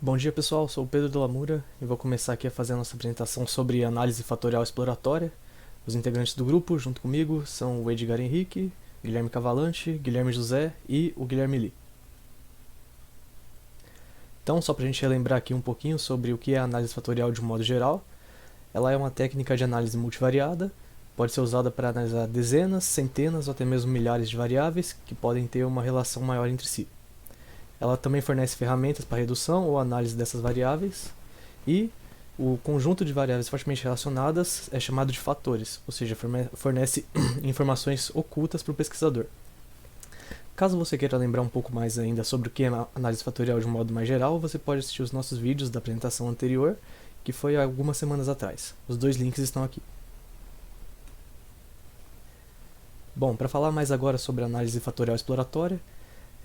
Bom dia pessoal, sou o Pedro de Lamura e vou começar aqui a fazer a nossa apresentação sobre análise fatorial exploratória. Os integrantes do grupo, junto comigo, são o Edgar Henrique, Guilherme Cavalante, Guilherme José e o Guilherme Lee. Então, só para a gente relembrar aqui um pouquinho sobre o que é a análise fatorial de um modo geral, ela é uma técnica de análise multivariada, pode ser usada para analisar dezenas, centenas ou até mesmo milhares de variáveis que podem ter uma relação maior entre si. Ela também fornece ferramentas para redução ou análise dessas variáveis, e o conjunto de variáveis fortemente relacionadas é chamado de fatores, ou seja, fornece informações ocultas para o pesquisador. Caso você queira lembrar um pouco mais ainda sobre o que é análise fatorial de um modo mais geral, você pode assistir os nossos vídeos da apresentação anterior, que foi há algumas semanas atrás. Os dois links estão aqui. Bom, para falar mais agora sobre a análise fatorial exploratória,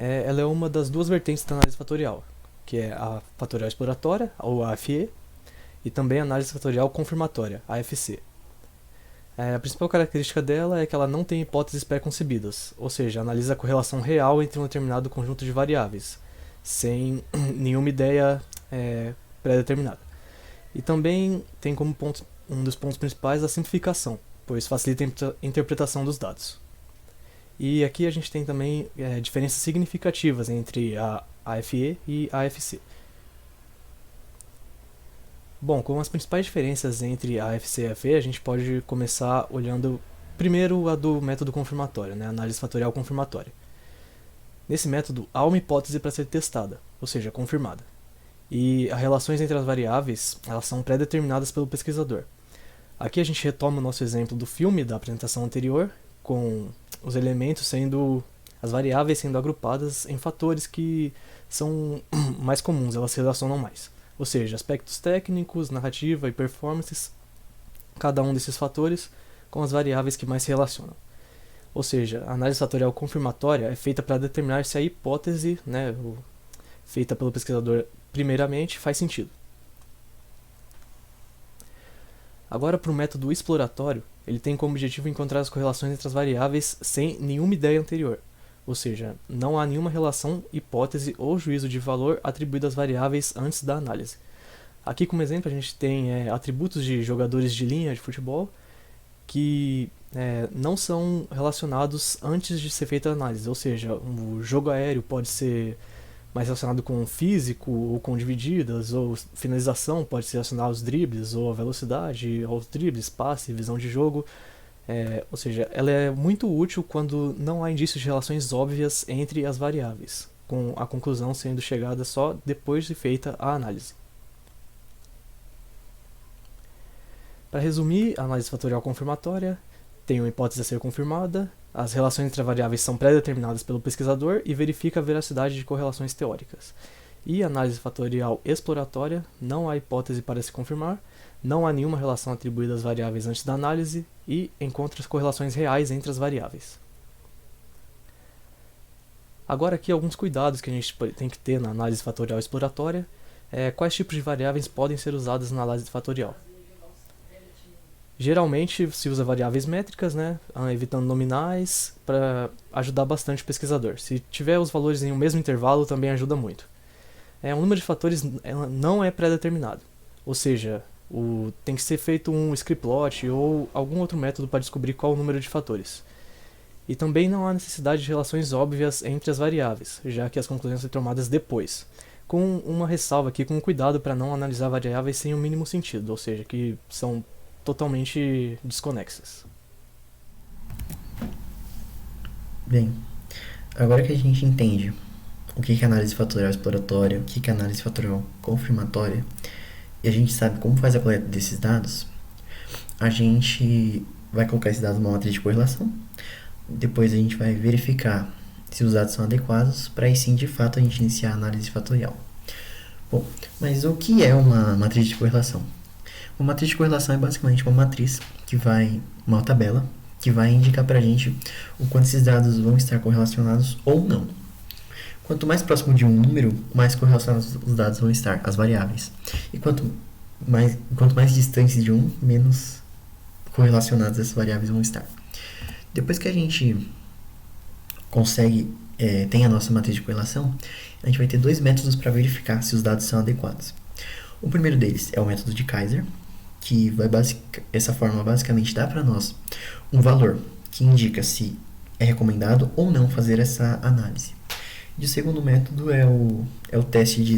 ela é uma das duas vertentes da análise fatorial, que é a fatorial exploratória, ou AFE, e também a análise fatorial confirmatória, AFC. A principal característica dela é que ela não tem hipóteses pré-concebidas, ou seja, analisa a correlação real entre um determinado conjunto de variáveis, sem nenhuma ideia pré-determinada. E também tem como um dos pontos principais a simplificação, pois facilita a interpretação dos dados. E aqui a gente tem também diferenças significativas entre a AFE e a AFC. Bom, com as principais diferenças entre a AFC e a AFE, a gente pode começar olhando primeiro a do método confirmatório, a análise fatorial confirmatória. Nesse método, há uma hipótese para ser testada, ou seja, confirmada. E as relações entre as variáveis elas são pré-determinadas pelo pesquisador. Aqui a gente retoma o nosso exemplo do filme da apresentação anterior, com os elementos as variáveis sendo agrupadas em fatores que são mais comuns, elas se relacionam mais. Ou seja, aspectos técnicos, narrativa e performances, cada um desses fatores com as variáveis que mais se relacionam. Ou seja, a análise fatorial confirmatória é feita para determinar se a hipótese, feita pelo pesquisador primeiramente, faz sentido. Agora, para o método exploratório, ele tem como objetivo encontrar as correlações entre as variáveis sem nenhuma ideia anterior, ou seja, não há nenhuma relação, hipótese ou juízo de valor atribuído às variáveis antes da análise. Aqui, como exemplo, a gente tem atributos de jogadores de linha de futebol que não são relacionados antes de ser feita a análise, ou seja, o jogo aéreo pode ser mais relacionado com físico ou com divididas, ou finalização pode ser relacionado aos dribles, ou a velocidade, aos dribles, passe, visão de jogo. Ou seja, ela é muito útil quando não há indícios de relações óbvias entre as variáveis, com a conclusão sendo chegada só depois de feita a análise. Para resumir, a análise fatorial confirmatória tem uma hipótese a ser confirmada, as relações entre as variáveis são pré-determinadas pelo pesquisador e verifica a veracidade de correlações teóricas. E a análise fatorial exploratória, não há hipótese para se confirmar, não há nenhuma relação atribuída às variáveis antes da análise e encontra as correlações reais entre as variáveis. Agora aqui alguns cuidados que a gente tem que ter na análise fatorial exploratória, quais tipos de variáveis podem ser usadas na análise fatorial. Geralmente se usa variáveis métricas, evitando nominais, para ajudar bastante o pesquisador. Se tiver os valores em um mesmo intervalo, também ajuda muito. O número de fatores não é pré-determinado, ou seja, tem que ser feito um scriptplot ou algum outro método para descobrir qual o número de fatores. E também não há necessidade de relações óbvias entre as variáveis, já que as conclusões são tomadas depois, com uma ressalva aqui, com cuidado para não analisar variáveis sem o mínimo sentido, ou seja, que são totalmente desconexas. Bem, agora que a gente entende o que é análise fatorial exploratória, o que é análise fatorial confirmatória, e a gente sabe como faz a coleta desses dados, a gente vai colocar esses dados numa matriz de correlação, depois a gente vai verificar se os dados são adequados, para aí sim, de fato, a gente iniciar a análise fatorial. Bom, mas o que é uma matriz de correlação? Uma matriz de correlação é basicamente uma matriz uma tabela, que vai indicar para a gente o quanto esses dados vão estar correlacionados ou não. Quanto mais próximo de um número, mais correlacionados os dados vão estar, as variáveis. E quanto mais distantes de um, menos correlacionadas essas variáveis vão estar. Depois que a gente tem a nossa matriz de correlação, a gente vai ter dois métodos para verificar se os dados são adequados. O primeiro deles é o método de Kaiser, que essa forma basicamente dá para nós um valor que indica se é recomendado ou não fazer essa análise. E o segundo método é o teste de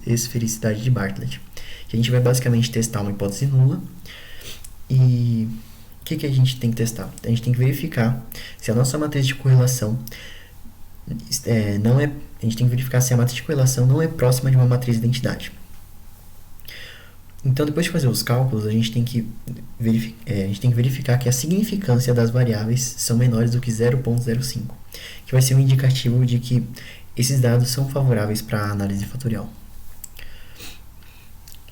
esfericidade de Bartlett, que a gente vai basicamente testar uma hipótese nula e o que a gente tem que testar? A gente tem que verificar se a nossa matriz de correlação não é. A gente tem que verificar se a matriz de correlação não é próxima de uma matriz de identidade. Então, depois de fazer os cálculos, a gente tem que verificar que a significância das variáveis são menores do que 0,05, que vai ser um indicativo de que esses dados são favoráveis para a análise fatorial.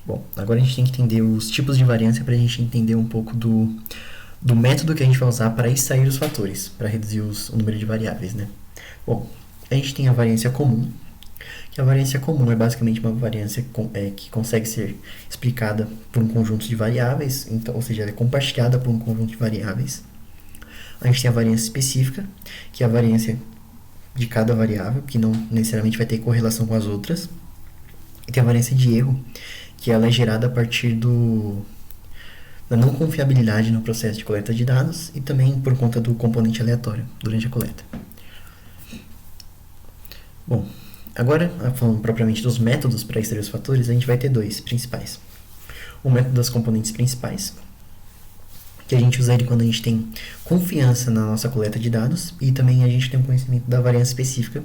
Bom, agora a gente tem que entender os tipos de variância para a gente entender um pouco do método que a gente vai usar para extrair os fatores, para reduzir o número de variáveis, né? Bom, a gente tem a variância comum, que a variância comum é basicamente uma variância que consegue ser explicada por um conjunto de variáveis, então, ou seja, ela é compartilhada por um conjunto de variáveis. A gente tem a variância específica, que é a variância de cada variável, que não necessariamente vai ter correlação com as outras. E tem a variância de erro, que ela é gerada a partir da não confiabilidade no processo de coleta de dados e também por conta do componente aleatório durante a coleta. Bom, agora, falando propriamente dos métodos para extrair os fatores, a gente vai ter dois principais. O método das componentes principais, que a gente usa ele quando a gente tem confiança na nossa coleta de dados e também a gente tem um conhecimento da variância específica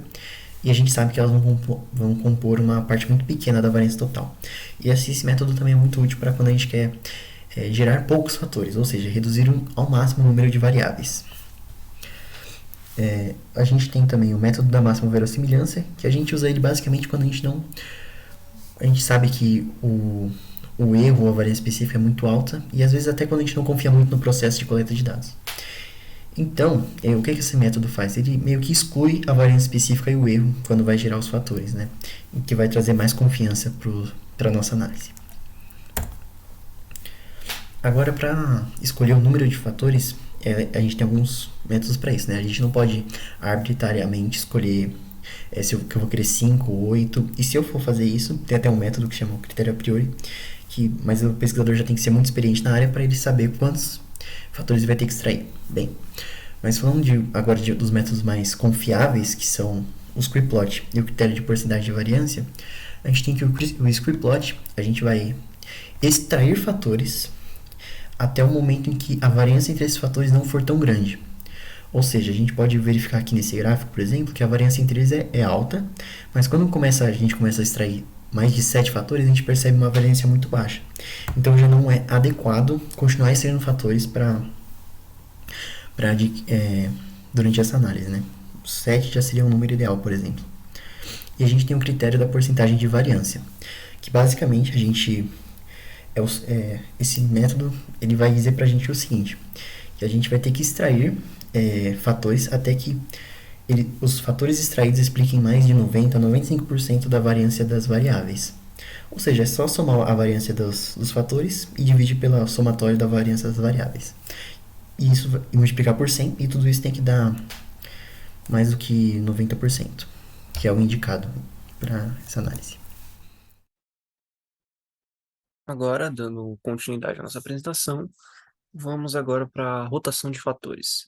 e a gente sabe que elas vão compor uma parte muito pequena da variância total. E esse método também é muito útil para quando a gente quer gerar poucos fatores, ou seja, reduzir ao máximo o número de variáveis. A gente tem também o método da máxima verossimilhança, que a gente usa ele basicamente quando a gente sabe que o erro ou a variância específica é muito alta e às vezes até quando a gente não confia muito no processo de coleta de dados. Então, o que esse método faz? Ele meio que exclui a variância específica e o erro quando vai gerar os fatores, né? O que vai trazer mais confiança para a nossa análise. Agora, para escolher o número de fatores, a gente tem alguns métodos para isso, né? A gente não pode arbitrariamente escolher se eu vou querer 5 ou 8. E se eu for fazer isso, tem até um método que chama o critério a priori, mas o pesquisador já tem que ser muito experiente na área para ele saber quantos fatores ele vai ter que extrair. Bem, mas falando agora dos métodos mais confiáveis, que são o scriptplot e o critério de porcentagem de variância, a gente tem que o scriptplot, a gente vai extrair fatores até o momento em que a variância entre esses fatores não for tão grande. Ou seja, a gente pode verificar aqui nesse gráfico, por exemplo, que a variância entre eles é alta, mas quando a gente começa a extrair mais de 7 fatores, a gente percebe uma variância muito baixa. Então já não é adequado continuar extraindo fatores durante essa análise, né? 7 já seria um número ideal, por exemplo. E a gente tem o critério da porcentagem de variância, que basicamente esse método ele vai dizer para a gente o seguinte, que a gente vai ter que extrair fatores até que os fatores extraídos expliquem mais de 90 a 95% da variância das variáveis. Ou seja, é só somar a variância dos fatores e dividir pela somatória da variância das variáveis. E multiplicar por 100, e tudo isso tem que dar mais do que 90%, que é o indicado para essa análise. Agora, dando continuidade à nossa apresentação, vamos agora para a rotação de fatores.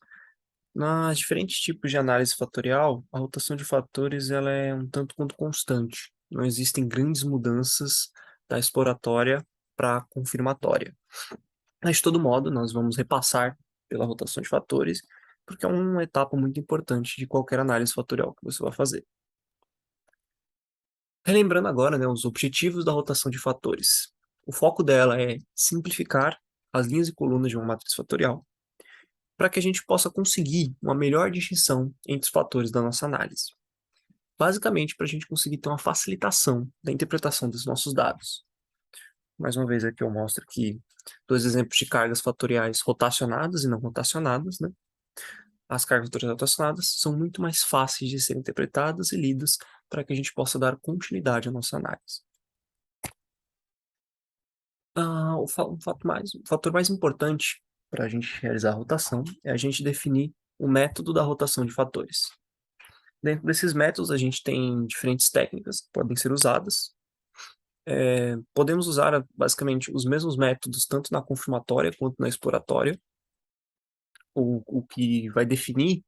Nas diferentes tipos de análise fatorial, a rotação de fatores ela é um tanto quanto constante. Não existem grandes mudanças da exploratória para a confirmatória. Mas, de todo modo, nós vamos repassar pela rotação de fatores, porque é uma etapa muito importante de qualquer análise fatorial que você vai fazer. Relembrando agora, né, os objetivos da rotação de fatores. O foco dela é simplificar as linhas e colunas de uma matriz fatorial, para que a gente possa conseguir uma melhor distinção entre os fatores da nossa análise. Basicamente, para a gente conseguir ter uma facilitação da interpretação dos nossos dados. Mais uma vez aqui eu mostro aqui dois exemplos de cargas fatoriais rotacionadas e não rotacionadas, né? As cargas fatoriais rotacionadas são muito mais fáceis de serem interpretadas e lidas para que a gente possa dar continuidade à nossa análise. O fator mais importante para a gente realizar a rotação é a gente definir o método da rotação de fatores. Dentro desses métodos, a gente tem diferentes técnicas que podem ser usadas. Podemos usar basicamente os mesmos métodos tanto na confirmatória quanto na exploratória. O que vai definir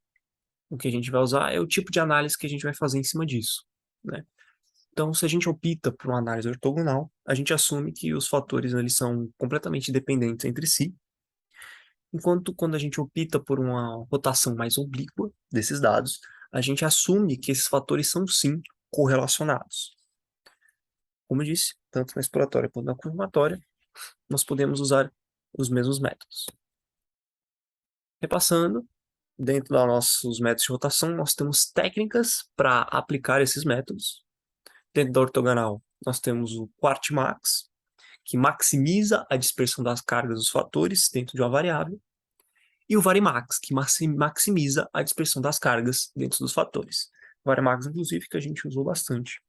o que a gente vai usar é o tipo de análise que a gente vai fazer em cima disso, né? Então, se a gente opta por uma análise ortogonal, a gente assume que os fatores eles são completamente dependentes entre si, enquanto quando a gente opta por uma rotação mais oblíqua desses dados, a gente assume que esses fatores são sim correlacionados. Como eu disse, tanto na exploratória quanto na confirmatória, nós podemos usar os mesmos métodos. Repassando, dentro dos nossos métodos de rotação, nós temos técnicas para aplicar esses métodos. Dentro da ortogonal, nós temos o Quartmax, que maximiza a dispersão das cargas dos fatores dentro de uma variável, e o Varimax, que maximiza a dispersão das cargas dentro dos fatores. O Varimax, inclusive, que a gente usou bastante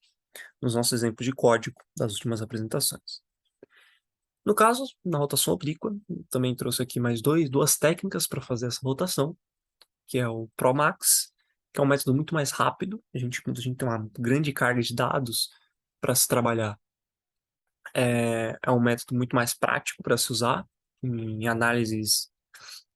nos nossos exemplos de código das últimas apresentações. No caso, na rotação oblíqua, também trouxe aqui mais duas técnicas para fazer essa rotação, que é o Promax, que é um método muito mais rápido. Quando a gente tem uma grande carga de dados para se trabalhar, é um método muito mais prático para se usar em análises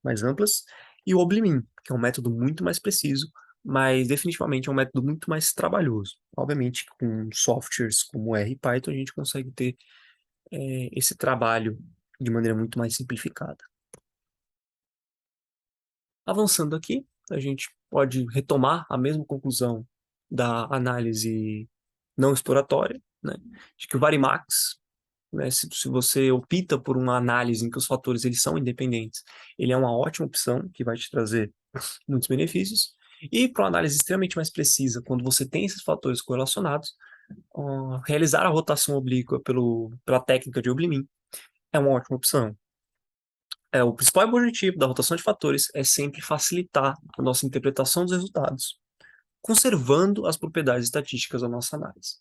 mais amplas. E o Oblimin, que é um método muito mais preciso, mas definitivamente é um método muito mais trabalhoso. Obviamente, com softwares como R e Python, a gente consegue ter esse trabalho de maneira muito mais simplificada. Avançando aqui, a gente pode retomar a mesma conclusão da análise não exploratória, né, de que o Varimax, né, se você opta por uma análise em que os fatores eles são independentes, ele é uma ótima opção que vai te trazer muitos benefícios. E para uma análise extremamente mais precisa, quando você tem esses fatores correlacionados, realizar a rotação oblíqua pela técnica de Oblimin é uma ótima opção. O principal objetivo da rotação de fatores é sempre facilitar a nossa interpretação dos resultados, conservando as propriedades estatísticas da nossa análise.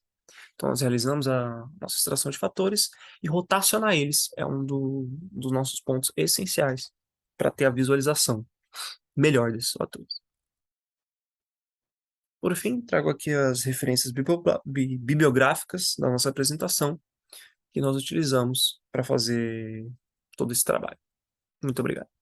Então, nós realizamos a nossa extração de fatores e rotacionar eles é um dos nossos pontos essenciais para ter a visualização melhor desses fatores. Por fim, trago aqui as referências bibliográficas da nossa apresentação que nós utilizamos para fazer todo esse trabalho. Muito obrigado.